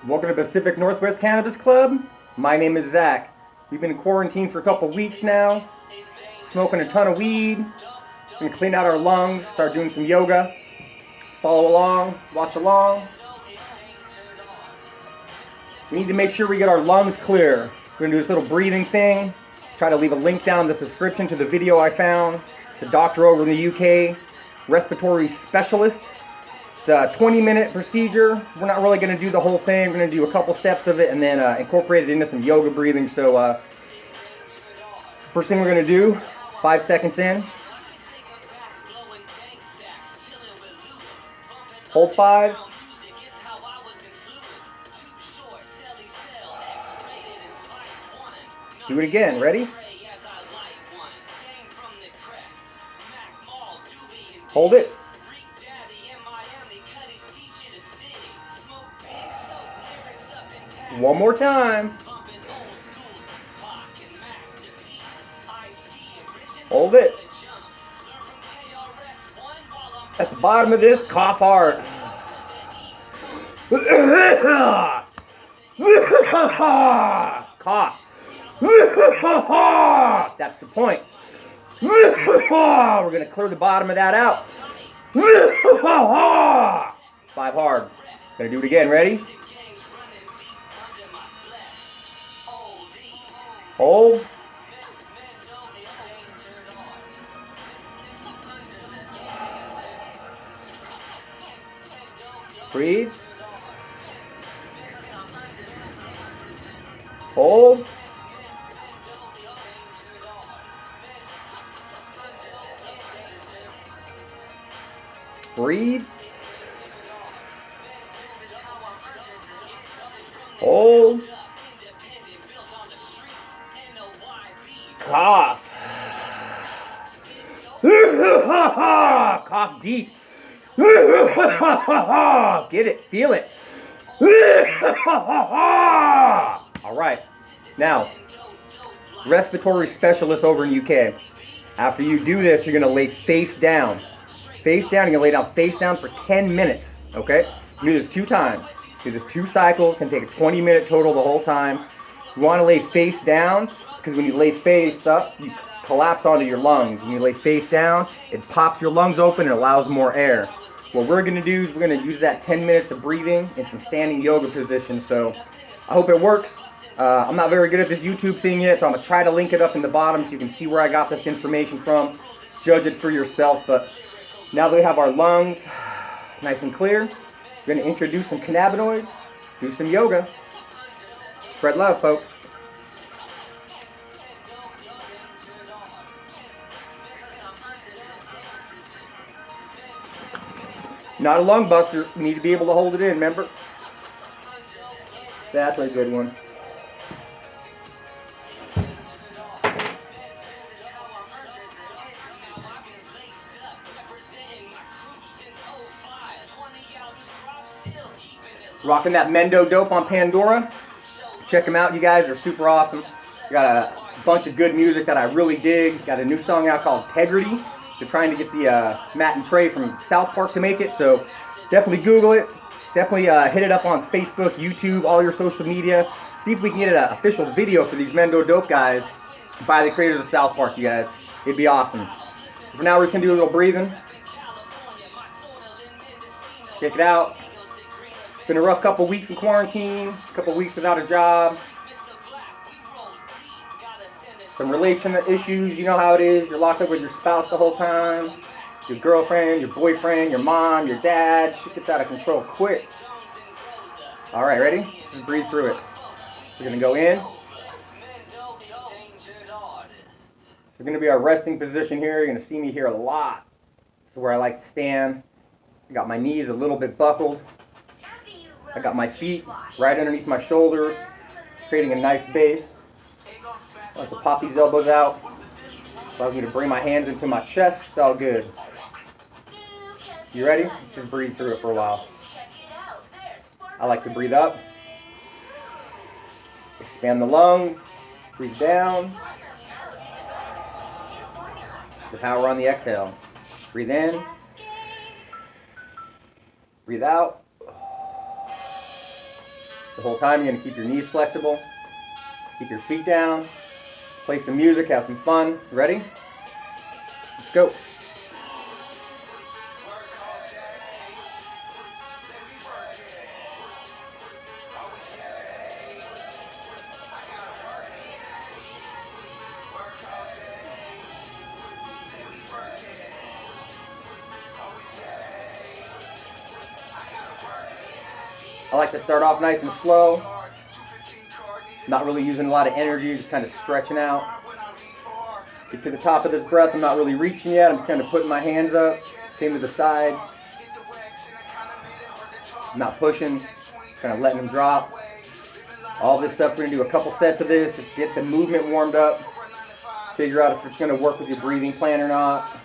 Welcome to Pacific Northwest Cannabis Club. My name is Zach. We've been in quarantine for a couple weeks now, smoking a ton of weed. We're gonna clean out our lungs, start doing some yoga. Follow along, watch along. We need to make sure we get our lungs clear. We're gonna do this little breathing thing. Try to leave a link down in the description to the video I found. The doctor over in the UK, respiratory specialists. It's a 20-minute procedure. We're not really going to do the whole thing. We're going to do a couple steps of it and then incorporate it into some yoga breathing. So first thing we're going to do, 5 seconds in. Hold 5. Do it again. Ready? Hold it. One more time. Hold it. At the bottom of this, cough hard. Cough. That's the point. We're going to clear the bottom of that out. 5 hard. Gonna do it again. Ready? Hold. Breathe. Hold. Breathe. Hold. Cough. Cough deep. Get it. Feel it. All right. Now, respiratory specialist over in UK. After you do this, you're going to lay face down. Face down. You're going to lay down face down for 10 minutes. Okay? You do this 2 times. Do this 2 cycles. Can take a 20-minute total the whole time. You want to lay face down because when you lay face up, you collapse onto your lungs. When you lay face down, it pops your lungs open and allows more air. What we're going to do is we're going to use that 10 minutes of breathing in some standing yoga positions. So I hope it works. I'm not very good at this YouTube thing yet, so I'm going to try to link it up in the bottom so you can see where I got this information from. Judge it for yourself. But now that we have our lungs nice and clear, we're going to introduce some cannabinoids, do some yoga. Spread love, folks. Not a lung buster. You need to be able to hold it in, remember? That's a good one. Rocking that Mendo dope on Pandora. Check them out, you guys. They're super awesome. Got a bunch of good music that I really dig. Got a new song out called Integrity. They're trying to get the Matt and Trey from South Park to make it, so definitely Google it. Definitely hit it up on Facebook, YouTube, all your social media. See if we can get an official video for these Mendo Dope guys by the creators of South Park, you guys. It'd be awesome. For now, we're going to do a little breathing. Check it out. It's been a rough couple weeks in quarantine, a couple weeks without a job. Some relation issues, you know how it is. You're locked up with your spouse the whole time. Your girlfriend, your boyfriend, your mom, your dad. Shit gets out of control quick. Alright, ready? Just breathe through it. We're going to go in. We're going to be our resting position here. You're going to see me here a lot. This is where I like to stand. I got my knees a little bit buckled. I got my feet right underneath my shoulders, creating a nice base. I like to pop these elbows out. Allows me to bring my hands into my chest. It's all good. You ready? Just breathe through it for a while. I like to breathe up. Expand the lungs. Breathe down. The power on the exhale. Breathe in. Breathe out. The whole time you're going to keep your knees flexible, keep your feet down, play some music, have some fun. Ready? Let's go. I like to start off nice and slow, not really using a lot of energy, just kind of stretching out. Get to the top of this breath, I'm not really reaching yet, I'm just kind of putting my hands up, same to the sides. I'm not pushing, kind of letting them drop. All this stuff, we're going to do a couple sets of this to get the movement warmed up, figure out if it's going to work with your breathing plan or not,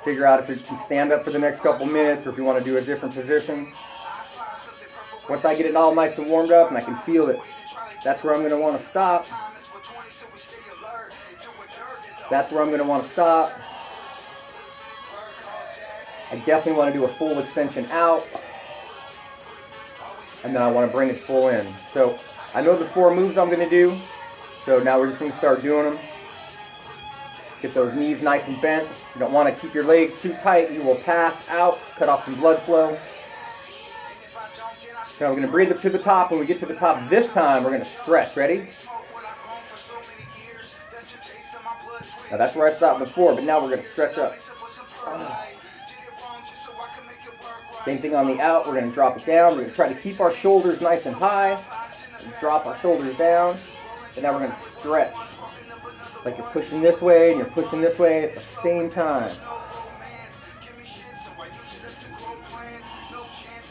figure out if you can stand up for the next couple minutes or if you want to do a different position. Once I get it all nice and warmed up and I can feel it, that's where I'm going to want to stop. That's where I'm going to want to stop. I definitely want to do a full extension out. And then I want to bring it full in. So I know the 4 moves I'm going to do. So now we're just going to start doing them. Get those knees nice and bent. You don't want to keep your legs too tight. You will pass out, cut off some blood flow. So we're going to breathe up to the top. When we get to the top this time, we're going to stretch. Ready? Now that's where I stopped before, but now we're going to stretch up. Same thing on the out. We're going to drop it down. We're going to try to keep our shoulders nice and high. Drop our shoulders down. And now we're going to stretch. Like you're pushing this way and you're pushing this way at the same time.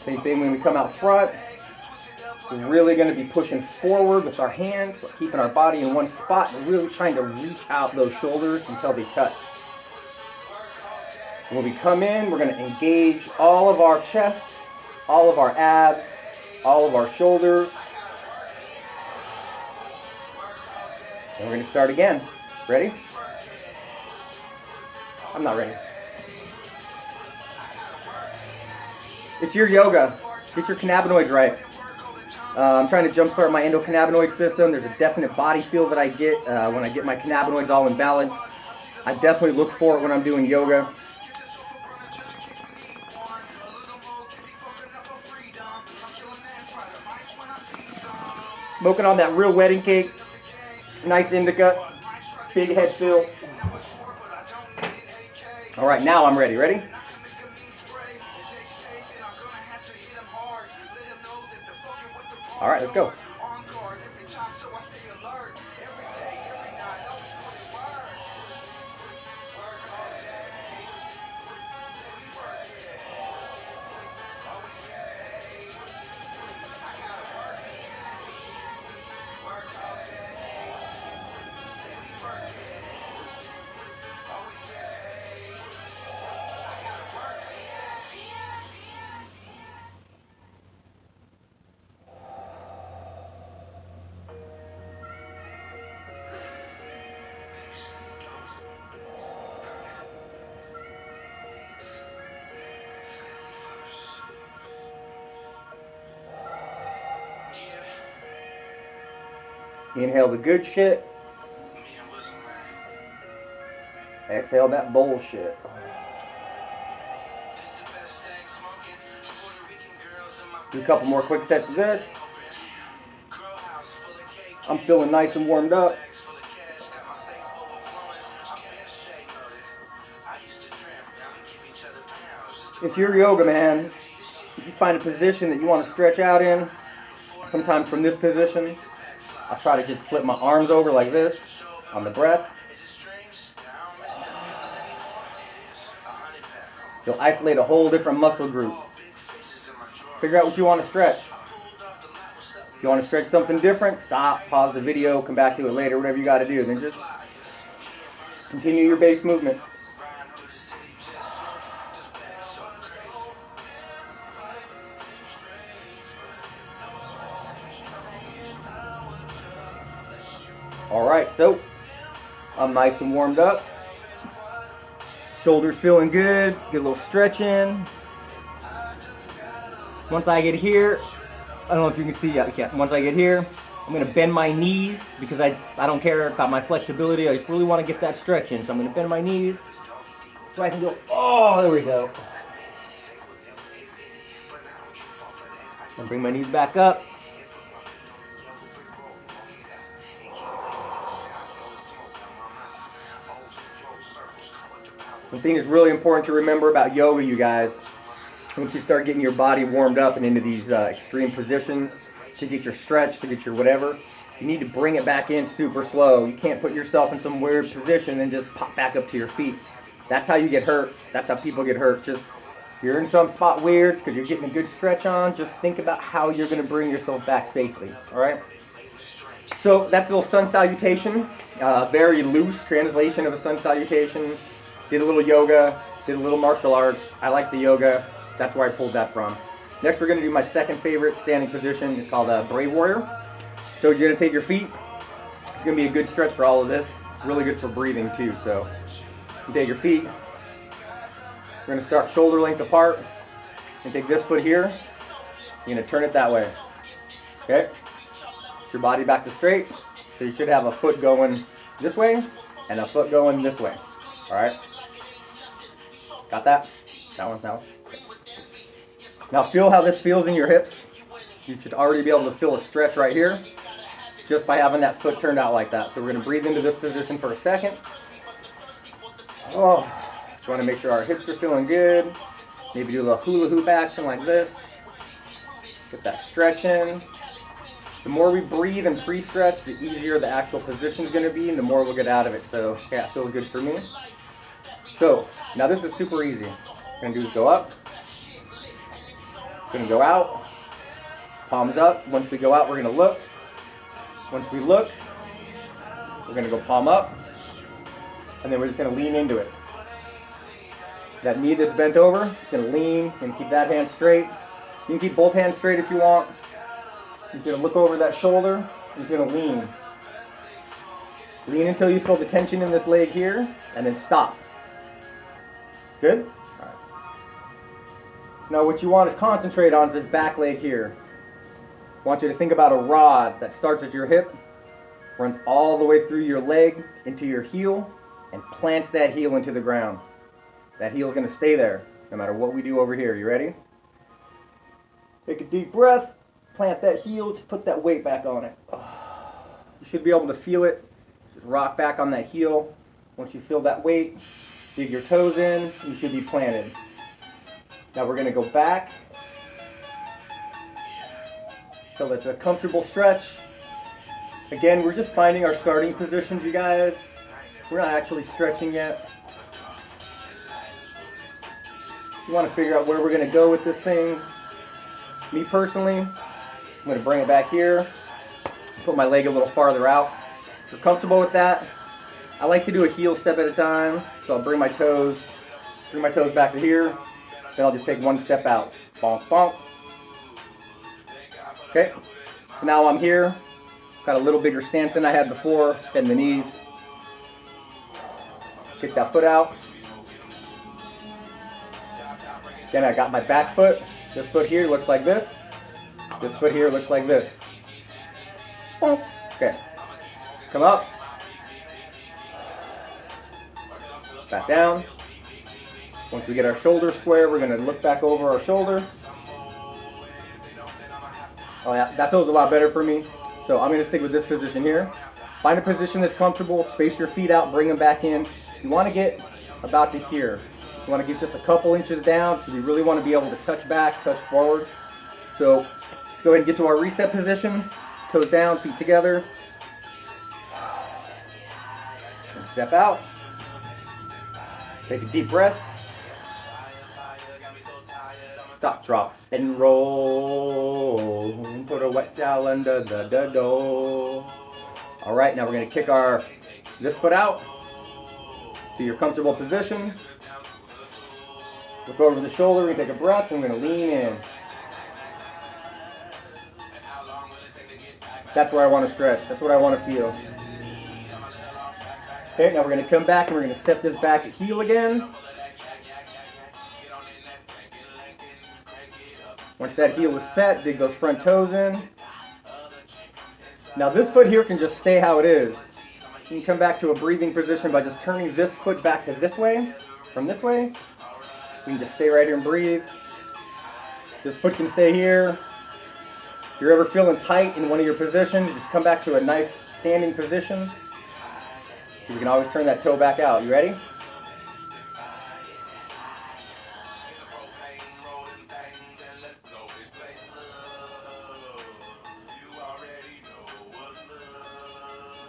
Same thing when we come out front. We're really going to be pushing forward with our hands, keeping our body in one spot and really trying to reach out those shoulders until they touch. And when we come in, we're going to engage all of our chest, all of our abs, all of our shoulders. And we're going to start again. Ready? I'm not ready. It's your yoga. Get your cannabinoids right. I'm trying to jumpstart my endocannabinoid system. There's a definite body feel that I get when I get my cannabinoids all in balance. I definitely look for it when I'm doing yoga. Smoking on that real wedding cake. Nice indica. Big head fill. All right, now I'm ready. Ready? All right, let's go. Inhale the good shit. Exhale that bullshit. Do a couple more quick sets of this. I'm feeling nice and warmed up. It's your yoga, man. If you find a position that you want to stretch out in, sometimes from this position, I try to just flip my arms over like this on the breath. You'll isolate a whole different muscle group. Figure out what you want to stretch. If you want to stretch something different, stop, pause the video, come back to it later, whatever you got to do. Then just continue your base movement. Alright, so I'm nice and warmed up. Shoulders feeling good. Get a little stretch in. Once I get here, don't know if you can see, once I get here, I'm going to bend my knees because I don't care about my flexibility. I just really want to get that stretch in. So I'm going to bend my knees so I can go, oh, there we go. And bring my knees back up. One thing that's really important to remember about yoga, you guys, once you start getting your body warmed up and into these extreme positions, to get your stretch, to get your whatever, you need to bring it back in super slow. You can't put yourself in some weird position and just pop back up to your feet. That's how you get hurt. That's how people get hurt. Just, if you're in some spot weird because you're getting a good stretch on, just think about how you're going to bring yourself back safely, all right? So that's a little sun salutation, very loose translation of a sun salutation. Did a little yoga, did a little martial arts. I like the yoga. That's where I pulled that from. Next, we're going to do my second favorite standing position. It's called a Brave Warrior. So you're going to take your feet. It's going to be a good stretch for all of this. It's really good for breathing too. So you take your feet. We're going to start shoulder length apart. And take this foot here. You're going to turn it that way. Okay? Get your body back to straight. So you should have a foot going this way and a foot going this way. All right? Got that? That one. Now feel how this feels in your hips. You should already be able to feel a stretch right here just by having that foot turned out like that. So we're going to breathe into this position for a second. Oh, just want to make sure our hips are feeling good. Maybe do a little hula hoop action like this. Get that stretch in. The more we breathe and pre-stretch, the easier the actual position is going to be and the more we'll get out of it. So yeah, it feels good for me. So now this is super easy. What we're going to do is go up. Going to go out, palms up. Once we go out, we're going to look. Once we look, we're going to go palm up, and then we're just going to lean into it. That knee that's bent over, it's going to lean and keep that hand straight. You can keep both hands straight if you want. You're going to look over that shoulder. You're going to lean. Lean until you feel the tension in this leg here, and then stop. Good? All right. Now what you want to concentrate on is this back leg here. I want you to think about a rod that starts at your hip, runs all the way through your leg into your heel, and plants that heel into the ground. That heel is going to stay there no matter what we do over here. You ready? Take a deep breath, plant that heel, just put that weight back on it. You should be able to feel it. Just rock back on that heel. Once you feel that weight, dig your toes in, you should be planted. Now we're going to go back. So that's a comfortable stretch. Again, we're just finding our starting positions, you guys. We're not actually stretching yet. You want to figure out where we're going to go with this thing. Me personally, I'm going to bring it back here. Put my leg a little farther out. If you're comfortable with that, I like to do a heel step at a time. So I'll bring my toes back to here. Then I'll just take one step out. Bonk, bonk. Okay, so now I'm here. Got a little bigger stance than I had before. Bend the knees. Kick that foot out. Then I got my back foot. This foot here looks like this. This foot here looks like this. Okay, come up. Back down. Once we get our shoulder square, we're going to look back over our shoulder. Oh yeah, that feels a lot better for me. So I'm going to stick with this position here. Find a position that's comfortable. Space your feet out. Bring them back in. You want to get about to here. You want to get just a couple inches down because you really want to be able to touch back, touch forward. So let's go ahead and get to our reset position. Toes down, feet together. And step out. Take a deep breath. Stop, drop, and roll. Put a wet towel under the door. All right, now we're going to kick this foot out to your comfortable position. Look over the shoulder. We're going to take a breath. And we're going to lean in. That's where I want to stretch. That's what I want to feel. Okay, now we're going to come back and we're going to step this back heel again. Once that heel is set, dig those front toes in. Now this foot here can just stay how it is. You can come back to a breathing position by just turning this foot back to this way, from this way. You can just stay right here and breathe. This foot can stay here. If you're ever feeling tight in one of your positions, just come back to a nice standing position. You can always turn that toe back out. You ready?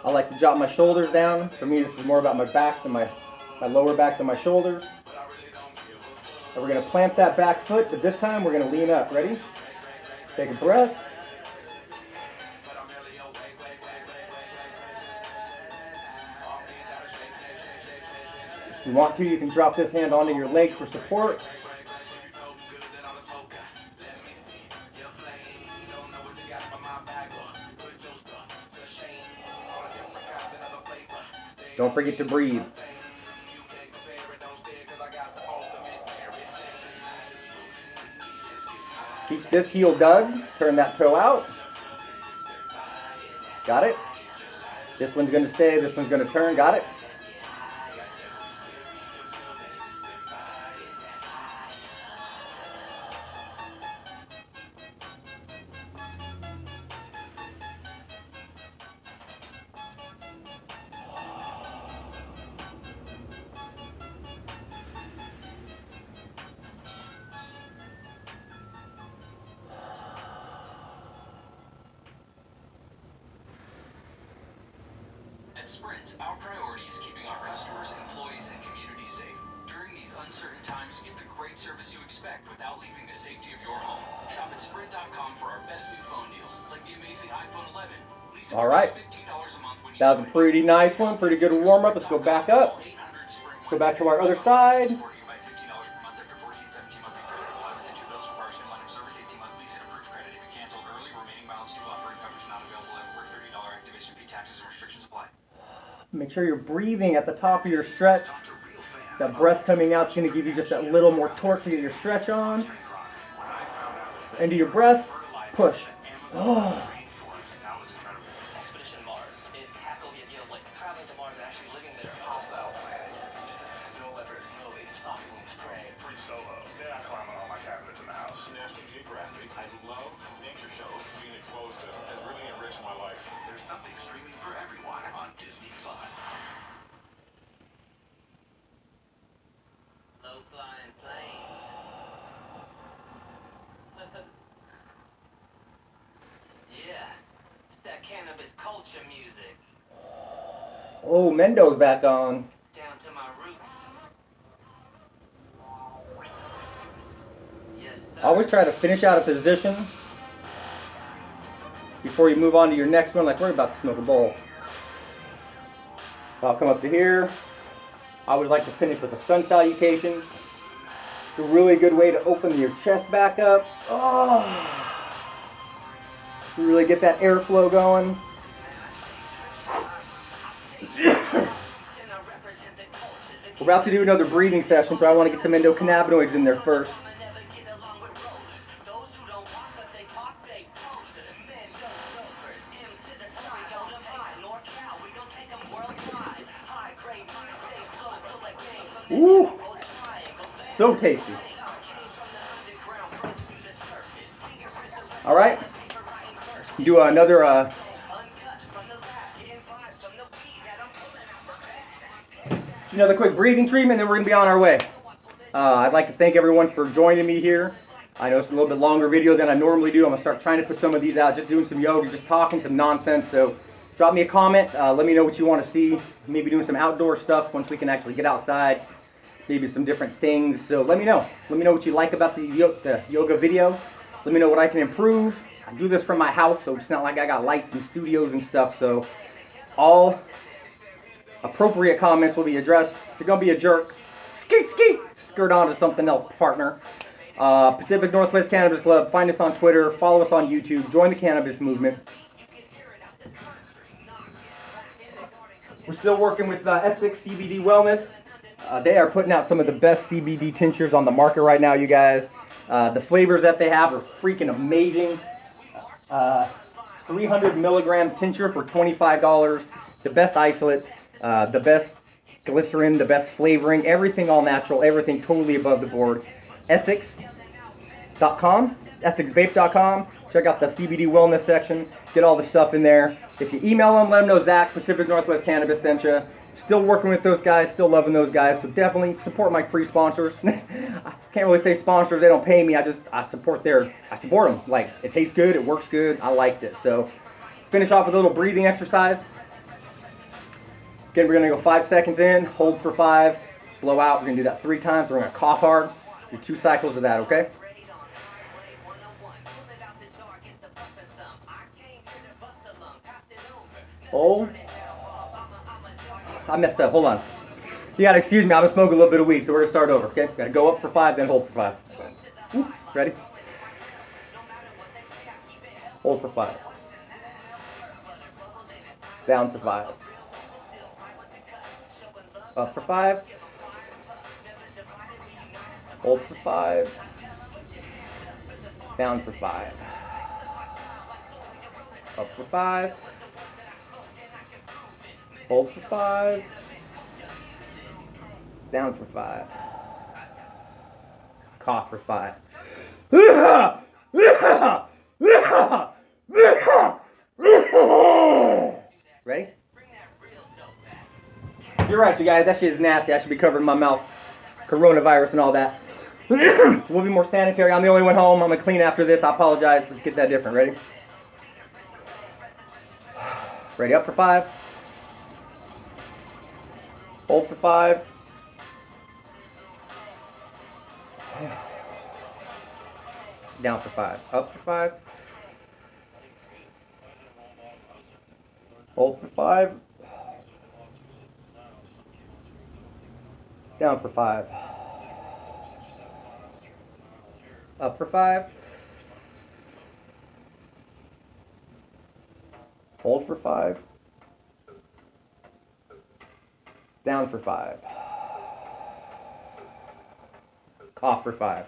I like to drop my shoulders down. For me, this is more about my back than my lower back than my shoulders. And we're going to plant that back foot, but this time we're going to lean up. Ready? Take a breath. If you want to, you can drop this hand onto your leg for support. Don't forget to breathe. Keep this heel dug. Turn that toe out. Got it? This one's going to stay. This one's going to turn. Got it? At Sprint, our priority is keeping our customers, employees, and communities safe. During these uncertain times, get the great service you expect without leaving the safety of your home. Shop at Sprint.com for our best new phone deals, like the amazing iPhone 11. All right. That was a pretty nice one, pretty good warm-up. Let's go back up. Let's go back to our other side. Make sure you're breathing at the top of your stretch. That breath coming out is going to give you just that little more torque to get your stretch on. Into your breath, push. Oh. Cannabis culture music. Oh, Mendo's back on. Down to my roots. Yes, sir. Always try to finish out a position before you move on to your next one, like we're about to smoke a bowl. I'll come up to here. I would like to finish with a sun salutation. It's a really good way to open your chest back up. Oh. You really get that airflow going. We're about to do another breathing session, so I want to get some endocannabinoids in there first. Ooh, so tasty. All right. Do another quick breathing treatment, then we're going to be on our way. I'd like to thank everyone for joining me here. I know it's a little bit longer video than I normally do. I'm going to start trying to put some of these out, just doing some yoga, just talking some nonsense. So drop me a comment. Let me know what you want to see. Maybe doing some outdoor stuff once we can actually get outside. Maybe some different things. So let me know. Let me know what you like about the yoga video. Let me know what I can improve. I do this from my house, so it's not like I got lights and studios and stuff, so all appropriate comments will be addressed. If you're going to be a jerk, skirt on to something else, partner. Pacific Northwest Cannabis Club. Find us on Twitter. Follow us on YouTube. Join the cannabis movement. We're still working with ESSES CBD Wellness. They are putting out some of the best CBD tinctures on the market right now, you guys. The flavors that they have are freaking amazing. 300 milligram tincture for $25. The best isolate, the best glycerin, the best flavoring, everything all natural, everything totally above the board. ESSES.com, ESSEXVape.com. Check out the CBD wellness section. Get all the stuff in there. If you email them, let them know Zach, Pacific Northwest Cannabis sent you. Still working with those guys, still loving those guys, so definitely support my free sponsors. I can't really say sponsors, they don't pay me, I support them. Like, it tastes good, it works good, I liked it. So, let's finish off with a little breathing exercise. Again, we're gonna go 5 seconds in, hold for 5, blow out. We're gonna do that 3 times, we're gonna cough hard. Do 2 cycles of that, okay? Hold. I messed up, hold on. You gotta excuse me, I'm gonna smoke a little bit of weed, so we're gonna start over, okay? Gotta go up for 5, then hold for 5. Ready? Hold for 5. Down for 5. Up for 5. Hold for 5. Down for 5. Up for 5. Hold for 5. Down for 5. Cough for 5. Ready? You're right, you guys. That shit is nasty. I should be covering my mouth. Coronavirus and all that. We'll be more sanitary. I'm the only one home. I'm going to clean after this. I apologize. Let's get that different. Ready? Ready? Up for 5. Hold for 5. Down for 5. Up for 5. Hold for 5. Down for 5. Up for 5. Hold for 5. Down for 5. Cough for 5.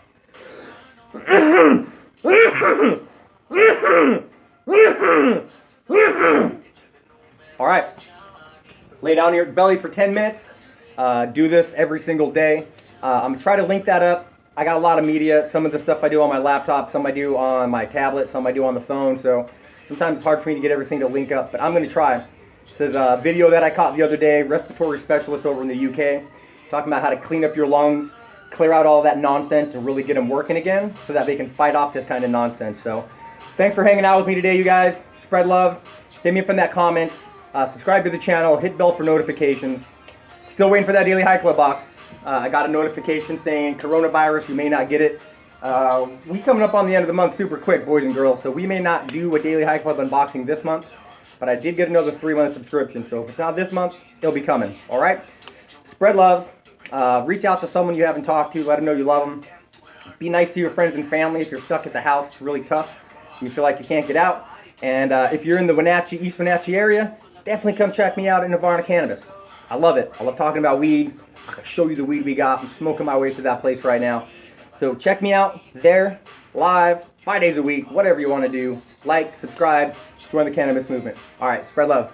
All right. Lay down on your belly for 10 minutes. Do this every single day. I'm going to try to link that up. I got a lot of media. Some of the stuff I do on my laptop, some I do on my tablet, some I do on the phone. So sometimes it's hard for me to get everything to link up, but I'm going to try. This is a video that I caught the other day, respiratory specialist over in the UK, talking about how to clean up your lungs, clear out all that nonsense, and really get them working again so that they can fight off this kind of nonsense. So thanks for hanging out with me today, you guys. Spread love. Hit me up in that comments. Subscribe to the channel. Hit bell for notifications. Still waiting for that daily high club box. I got a notification saying coronavirus, you may not get it. We coming up on the end of the month super quick, boys and girls, so we may not do a daily high club unboxing this month, but I did get another 3-month subscription, so if it's not this month, it'll be coming, alright? Spread love. Reach out to someone you haven't talked to, let them know you love them. Be nice to your friends and family if you're stuck at the house, it's really tough, you feel like you can't get out. And if you're in the Wenatchee, East Wenatchee area, definitely come check me out in Nirvana Cannabis. I love it. I love talking about weed. I can show you the weed we got. I'm smoking my way through that place right now. So check me out there, live, 5 days a week, whatever you want to do. Like, subscribe, join the cannabis movement. All right, spread love.